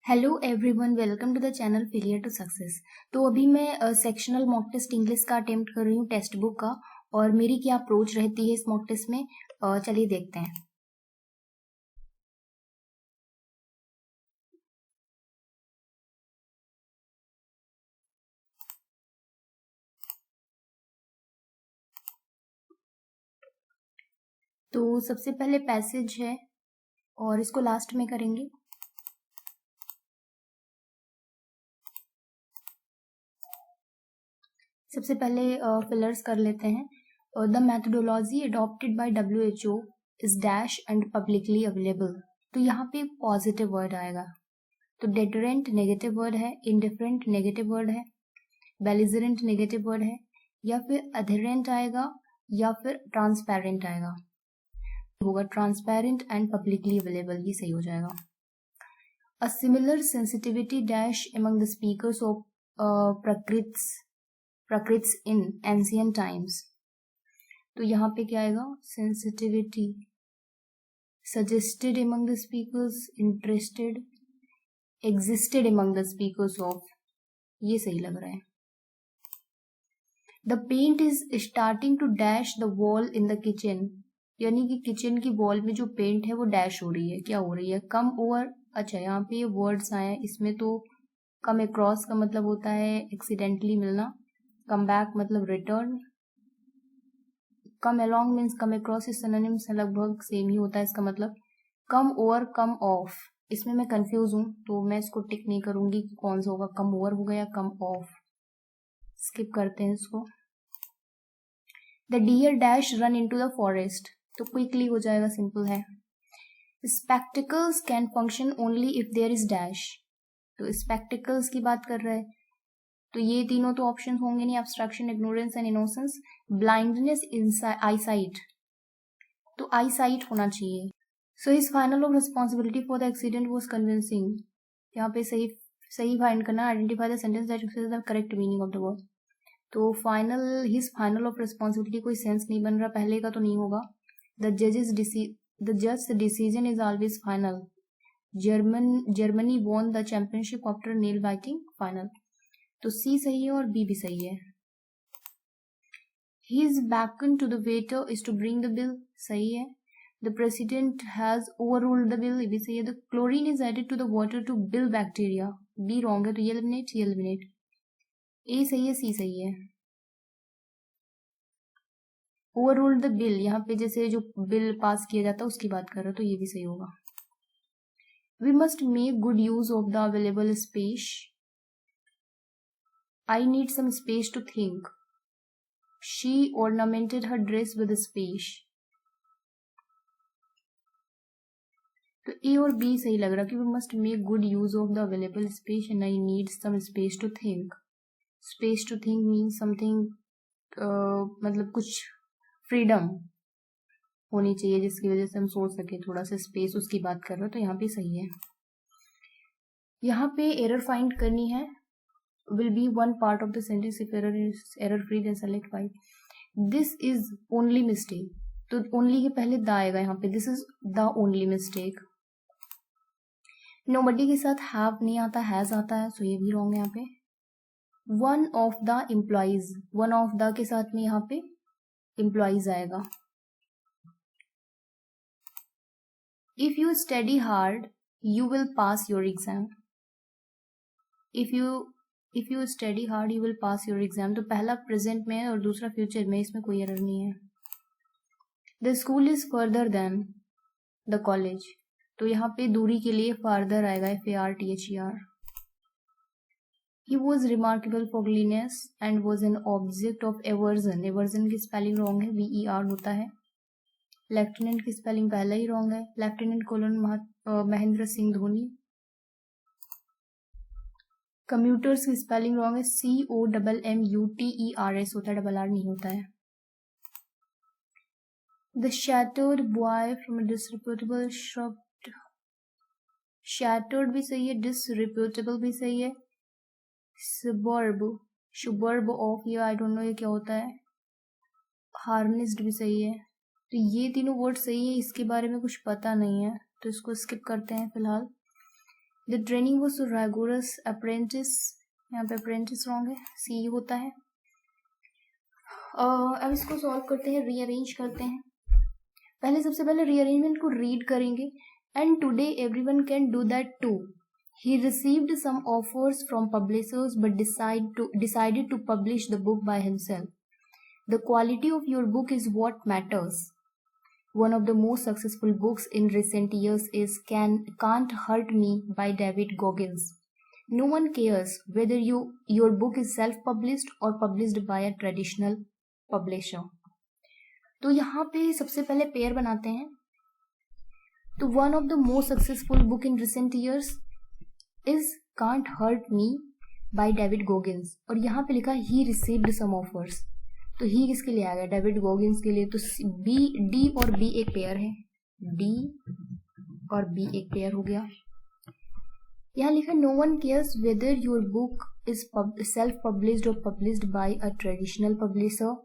Hello everyone, welcome to the channel failure to success. तो अभी मैं सेक्शनल मॉक टेस्ट इंग्लिश का attempt कर रही हूँ, टेक्स्ट बुक का। और मेरी क्या अप्रोच रहती है इस मॉक टेस्ट में, चलिए देखते हैं। तो सबसे पहले पैसेज है और इसको लास्ट में करेंगे। सबसे पहले फिलर्स कर लेते हैं। The methodology adopted by WHO is dash and publicly available. तो यहाँ पे पॉजिटिव वर्ड आएगा। तो डेटरेंट नेगेटिव वर्ड है, इंडिफरेंट नेगेटिव वर्ड है, बेलिजरेंट नेगेटिव वर्ड है, या फिर अधेरेंट आएगा या फिर ट्रांसपेरेंट आएगा। होगा ट्रांसपेरेंट एंड पब्लिकली अवेलेबल, ये सही हो जाएगा। A similar sensitivity dash among the speakers of Prakrits in ancient times. तो यहाँ पे क्या आएगा? Sensitivity suggested among the speakers, interested, existed among the speakers of, ये सही लग रहा है। The paint is starting to dash the wall in the kitchen, यानी कि किचन की वॉल में जो पेंट है वो डैश हो रही है। क्या हो रही है? Come over. अच्छा, यहाँ पे ये वर्ड्स आए हैं इसमें। तो कम अक्रॉस का मतलब होता है एक्सीडेंटली मिलना, कम बैक मतलब return, come along means come across, इस सिनोनिम से लगभग सेम ही होता है इसका मतलब। कम ओवर, कम ऑफ, इसमें मैं कंफ्यूज हूँ तो मैं इसको टिक नहीं करूंगी कि कौन सा होगा, कम ओवर होगा या कम ऑफ। स्किप करते हैं इसको। The deer dash run into the forest, तो क्विकली हो जाएगा, सिंपल है। Spectacles can function only if there is dash, तो स्पेक्टिकल्स की बात कर रहे हैं। तो ये तीनों तो ऑप्शन होंगे नहीं, abstraction, ignorance and innocence. Blindness, eyesight, तो आईसाइट होना चाहिए। So his final of responsibility for the accident was convincing, यहाँ पे सही सही फाइंड करना। Identify the sentence that uses the correct meaning of the word. तो final, his final of responsibility कोई सेंस नहीं बन रहा, पहले का तो नहीं होगा। द जज decision is always final. Germany won the championship after nail biting final, तो सी सही है और बी भी सही है। His beckon to the waiter is to bring the bill, सही है। The president has overruled the bill, ये भी सही है। The chlorine is added to the water to kill bacteria, B wrong है, तो ये eliminate। A सही है, C सही है। Overruled the bill, यहाँ पे जैसे जो बिल पास किया जाता है उसकी बात कर रहा है, तो ये भी सही होगा। We must make good use of the available space. I need some space to think. She ornamented her dress with space. तो ए और बी सही लग रहा है कि we must make good use of the available space and I need some space to think. Space to think means something, मतलब कुछ freedom होनी चाहिए जिसकी वजह से हम सोच सके, थोड़ा सा स्पेस उसकी बात कर रहे हो, तो यहाँ पे सही है। यहाँ पे एरर फाइंड करनी है। Will be one part of the sentence, if error is error free then select 5। This is only mistake, तो ओनली के पहले द आएगा यहाँ पे, this is the only mistake. Nobody के साथ हैव नहीं आता, हैज आता है, सो ये भी रॉन्ग है यहाँ पे। One of the employees, one of the के साथ में यहाँ पे एम्प्लॉइज आएगा। If you study hard you will pass your exam, if you study hard you will pass your exam, तो पहला प्रेजेंट में है और दूसरा फ्यूचर में, इसमें कोई एरर नहीं है। The school is further than the college, तो यहाँ पे दूरी के लिए फार्दर आएगा, FARTHER। He was remarkable for cleanliness and was an object of aversion. Aversion की स्पेलिंग रॉन्ग है, VER होता है। लेफ्टिनेंट की स्पेलिंग पहले ही रॉन्ग है, lieutenant colon Mahendra Singh Dhoni. Commuters की स्पेलिंग रॉन्ग है, COMMUTERS होता है, RR नहीं होता है। The shattered boy from a disreputable shop, shattered भी सही है, disreputable भी सही है। सुबर्ब ऑफ, ये आई डोंट नो ये क्या होता है। हार्नेस्ड भी सही है, तो ये तीनों वर्ड सही है, इसके बारे में कुछ पता नहीं है तो इसको स्किप करते हैं फिलहाल। The training was so rigorous, apprentice, यहाँ पे अप्रेंटिस रॉन्ग है, सी होता है। अब इसको सॉल्व करते हैं, रीअरेंज करते हैं। पहले सबसे पहले रीअरेंजमेंट को रीड करेंगे। And today everyone can do that too. He received some offers from publishers but decided to publish the book by himself. The quality of your book is what matters. One of the most successful books in recent years is Can't Hurt Me by David Goggins. No one cares whether your book is self-published or published by a traditional publisher. तो यहाँ पे सबसे पहले pair बनाते हैं। तो one of the most successful book in recent years is Can't Hurt Me by David Goggins, और यहाँ पे लिखा He received some offers, तो ही किसके लिए आ गया? डेविड गोगिंस के लिए। तो बी, डी और बी एक पेयर है, डी और बी एक पेयर हो गया। यहाँ लिखा no one cares whether your book is self published और published by a traditional publisher.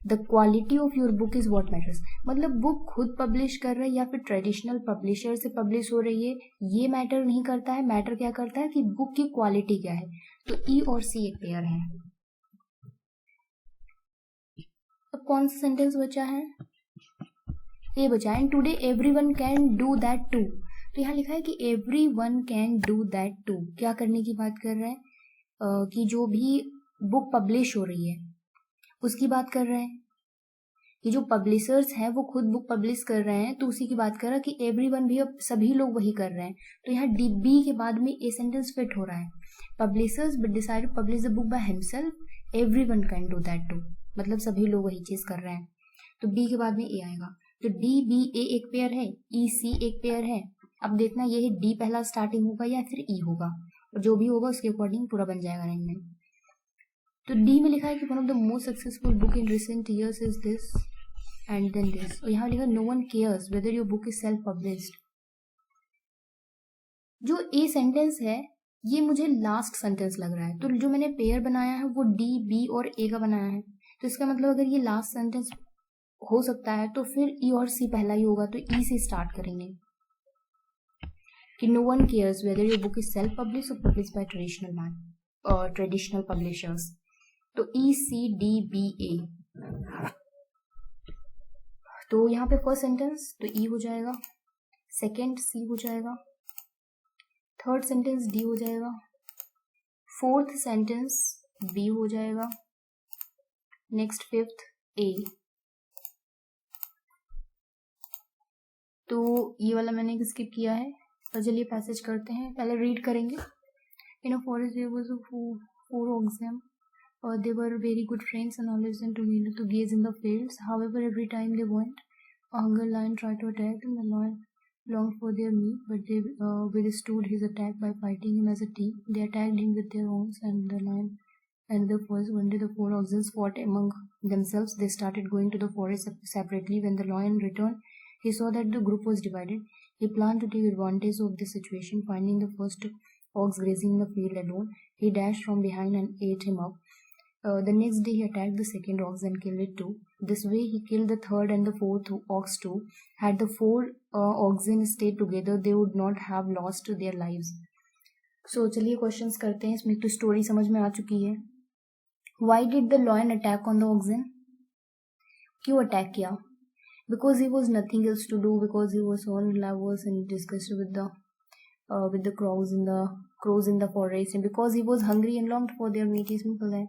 The quality of your book is what matters, मतलब बुक खुद पब्लिश कर रहे हैं या फिर ट्रेडिशनल पब्लिशर से पब्लिश हो रही है, ये मैटर नहीं करता है। मैटर क्या करता है कि बुक की क्वालिटी क्या है। तो ई और सी एक पेयर है। अब कौन सा सेंटेंस बचा है? ये बचा है today everyone can do that too. तो यहाँ लिखा है कि everyone can do that too. क्या करने की बात कर रहा है? कि जो भी बुक पब्लिश हो रही है उसकी बात कर रहे हैं। ये जो पब्लिशर्स हैं वो खुद बुक पब्लिश कर रहे हैं, तो उसी की बात कर रहा है कि एवरीवन भी, अब सभी लोग वही कर रहे हैं। तो यहाँ डी बी के बाद में ए सेंटेंस फिट हो रहा है। Publishers but decide to publish the book by himself, everyone can do that too, मतलब सभी लोग वही चीज कर रहे हैं। तो बी के बाद में ए आएगा। तो डी बी ए एक पेयर है, ई सी एक पेयर है। अब देखना ये है डी पहला स्टार्टिंग होगा या फिर ई होगा, और जो भी होगा उसके अकॉर्डिंग पूरा बन जाएगा अरेंजमेंट। तो डी में लिखा है कि one of the most successful book in recent years is this and then this, और यहाँ लिखा no one cares whether your book is self published. जो ए सेंटेंस है ये मुझे लास्ट सेंटेंस लग रहा है, तो जो मैंने पेयर बनाया है वो डी बी और ए का बनाया है। तो इसका मतलब अगर ये लास्ट सेंटेंस हो सकता है तो फिर ई और सी पहला ही होगा, तो ई से स्टार्ट करेंगे कि no one cares whether your book is self publish और पब्लिश बाय ट्रेडिशनल पब्लिशर्स। तो ई सी डी बी ए। तो यहाँ पे फर्स्ट सेंटेंस तो ई हो जाएगा, सेकेंड सी हो जाएगा, थर्ड सेंटेंस डी हो जाएगा, फोर्थ सेंटेंस बी हो जाएगा, नेक्स्ट फिफ्थ ए। तो ये वाला मैंने स्किप किया है, तो चलिए पैसेज करते हैं। पहले रीड करेंगे। In a forest there was four oxen. They were very good friends and always went together to gaze in the fields. However, every time they went, a hunger lion tried to attack them. The lion longed for their meat, but they withstood his attack by fighting him as a team. They attacked him with their horns, and the lion and the forest. One day, the four oxen fought among themselves. They started going to the forest separately. When the lion returned, he saw that the group was divided. He planned to take advantage of this situation. Finding the first ox grazing in the field alone, he dashed from behind and ate him up. The next day he attacked the second ox and killed it too. This way he killed the third and the fourth ox too. Had the four oxen stayed together, they would not have lost their lives. So चलिए questions करते हैं। इसमें तो story समझ में आ चुकी है। Why did the lion attack on the oxen? क्यों अटैक किया? Because he was nothing else to do. Because he was all lovers and disgusted with the crows in the forest, and because he was hungry and longed for their meat. Simple है।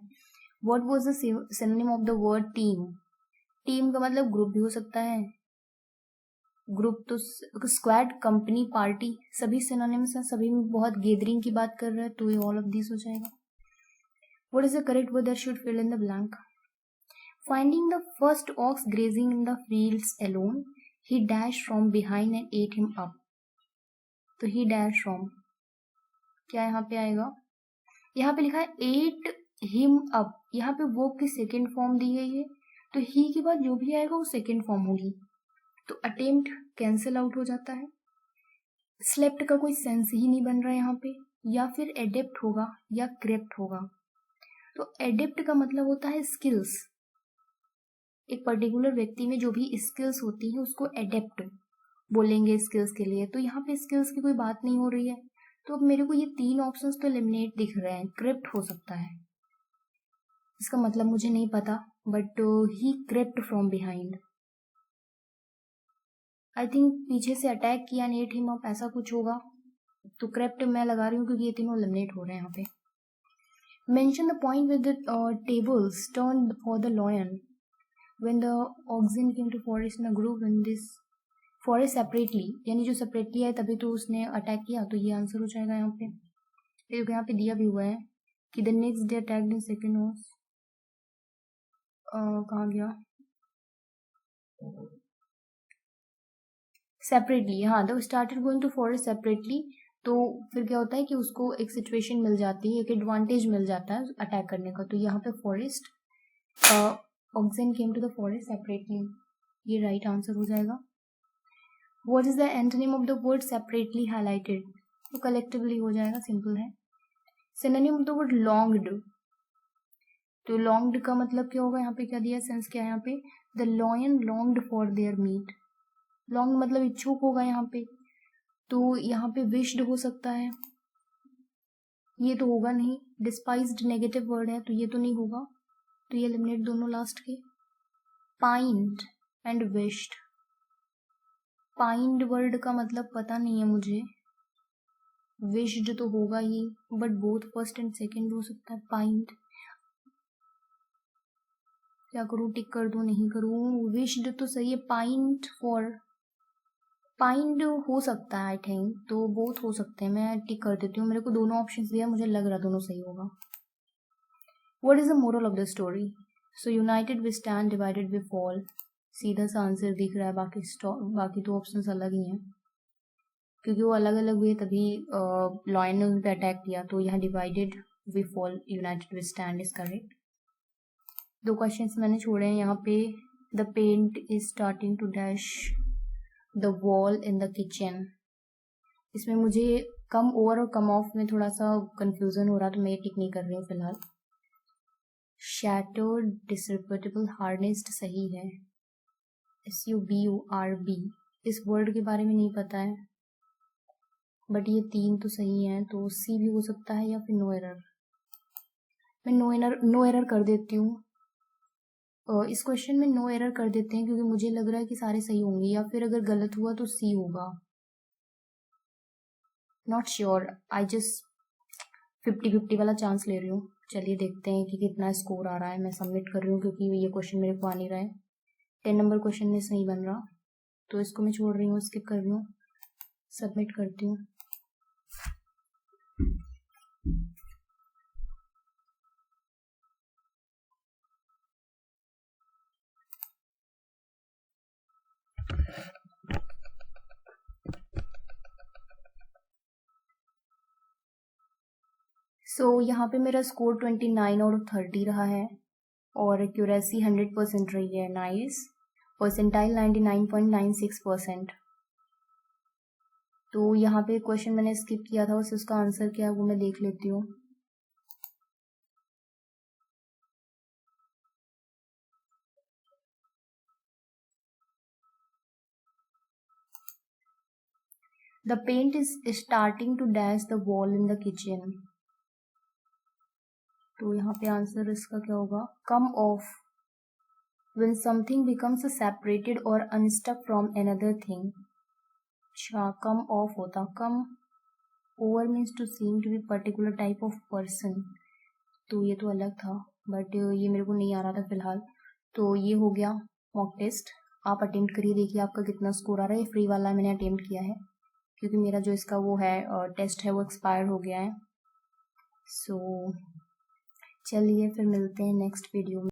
What was the synonym of the word team? Team का मतलब group भी हो सकता है। Group तो squad, company, party, सभी synonyms हैं, सभी में बहुत गैदरिंग की बात कर रहा है, तो ये ऑल ऑफ दिस हो जाएगा। What is the correct word that should fill in the blank? Finding the first ox grazing in the fields alone, he dashed from behind and ate him up. तो he dashed from क्या यहाँ पे आएगा? यहाँ पे लिखा है ate him up, यहाँ पे वो की सेकेंड फॉर्म दी गई है, तो ही के बाद जो भी आएगा वो सेकेंड फॉर्म होगी, तो अटेम्प्ट कैंसिल आउट हो जाता है। स्लेप्ट का कोई सेंस ही नहीं बन रहा है यहाँ पे, या फिर एडेप्ट होगा या क्रेप्ट होगा। तो एडेप्ट का मतलब होता है स्किल्स, एक पर्टिकुलर व्यक्ति में जो भी स्किल्स होती है उसको एडेप्ट बोलेंगे स्किल्स के लिए, तो यहाँ पे स्किल्स की कोई बात नहीं हो रही है। तो अब मेरे को ये 3 ऑप्शंस तो एलिमिनेट दिख रहे हैं। क्रिप्ट हो सकता है, इसका मतलब मुझे नहीं पता, but he crypt from behind. I think पीछे से अटैक किया नेट हिम अप, ऐसा कुछ होगा। तो क्रिप्ट मैं लगा रही हूँ क्योंकि ये तीनों एलिमिनेट हो रहे हैं यहाँ पे। Mention the point with the tables turned for the lion when the oxen came to forest in a group when this forest separately, यानी जो सेपरेटली है तभी तो उसने अटैक किया, तो ये आंसर हो जाएगा यहाँ पे। देखो यहाँ पे दिया भी हुआ है कि the next day attacked in second horse, कहाँ गया, सेपरेटली, हाँ, the started going to forest separately. तो फिर क्या होता है कि उसको एक सिचुएशन मिल जाती है, एक एडवांटेज मिल जाता है अटैक करने का। तो यहाँ पे forest, oxen came to the forest separately, ये राइट आंसर हो जाएगा। What is the antonym of the word separately highlighted, तो कलेक्टिवली हो जाएगा, सिंपल है। Synonym of the word longed, तो लॉन्ग्ड का मतलब क्या होगा, यहाँ पे क्या दिया, सेंस क्या है यहाँ पे, the lion longed for their meet. Long मतलब इच्छुक होगा यहाँ पे, तो यहाँ पे विश्ड हो सकता है, ये तो होगा नहीं। डिस्पाइज्ड नेगेटिव वर्ड है तो ये तो नहीं होगा, तो ये एलिमिनेट दोनों लास्ट के। Pined and wished, pined word का मतलब पता नहीं है मुझे, विश्ड तो होगा ही, but both first and second हो सकता है। पाइंड क्या करूँ, टिक कर दूं, नहीं करूँ, विश्ड तो सही है, पाइंड फॉर, पाइंड हो सकता है आई थिंक, तो बोथ हो सकते हैं, मैं टिक कर देती हूँ। मेरे को दोनों ऑप्शंस दिया, मुझे लग रहा दोनों सही होगा। What is the moral of the story, so united we stand, divided we fall, सीधा सा आंसर दिख रहा है। बाकी दो ऑप्शंस अलग ही हैं, क्योंकि वो अलग अलग हुए तभी लॉयन ने उन पर अटैक किया। तो यहाँ divided we fall, united we stand is correct. 2 questions मैंने छोड़े हैं यहाँ पे। The paint is starting to dash the wall in the kitchen, इसमें मुझे कम ओवर और कम ऑफ में थोड़ा सा कंफ्यूजन हो रहा, तो मैं ये टिक नहीं कर रही हूँ फिलहाल। शैटर्ड, डिसरेप्यूटेबल, हार्नेस्ड सही है। SUBURB, इस वर्ड के बारे में नहीं पता है, बट ये 3 तो सही है, तो C भी हो सकता है, या फिर नो एरर। मैं नो एरर कर देती हूँ। इस क्वेश्चन में नो एरर कर देते हैं, क्योंकि मुझे लग रहा है कि सारे सही होंगे, या फिर अगर गलत हुआ तो C होगा, नॉट श्योर। आई जस्ट 50-50 वाला चांस ले रही हूँ। चलिए देखते हैं कि कितना स्कोर आ रहा है। मैं सबमिट कर रही हूँ क्योंकि ये क्वेश्चन मेरे को आ नहीं रहा है। 10 नंबर क्वेश्चन में नहीं बन रहा, तो इसको मैं छोड़ रही हूँ, स्किप कर रही हूँ, सबमिट करती हूँ। सो यहाँ पे मेरा स्कोर 29 आउट ऑफ 30 रहा है, और एक्यूरेसी 100% रही है। नाइस। परसेंटाइल 99.96%। तो यहाँ पे क्वेश्चन मैंने स्किप किया था, उसका आंसर क्या है वो मैं देख लेती हूँ। The paint is starting to dash the wall in the kitchen, तो यहाँ पे आंसर इसका क्या होगा, come off when something becomes separated or unstuck from another thing। अच्छा, कम ऑफ होता, come over means to seem to be particular type of person, तो ये तो अलग था, बट ये मेरे को नहीं आ रहा था फिलहाल। तो ये हो गया मॉक टेस्ट, आप अटेम्प्ट करिए, देखिए आपका कितना स्कोर आ रहा है। ये फ्री वाला मैंने अटेम्प्ट किया है, क्योंकि मेरा जो इसका वो है टेस्ट है वो एक्सपायर हो गया है। सो चलिए फिर मिलते हैं नेक्स्ट वीडियो में।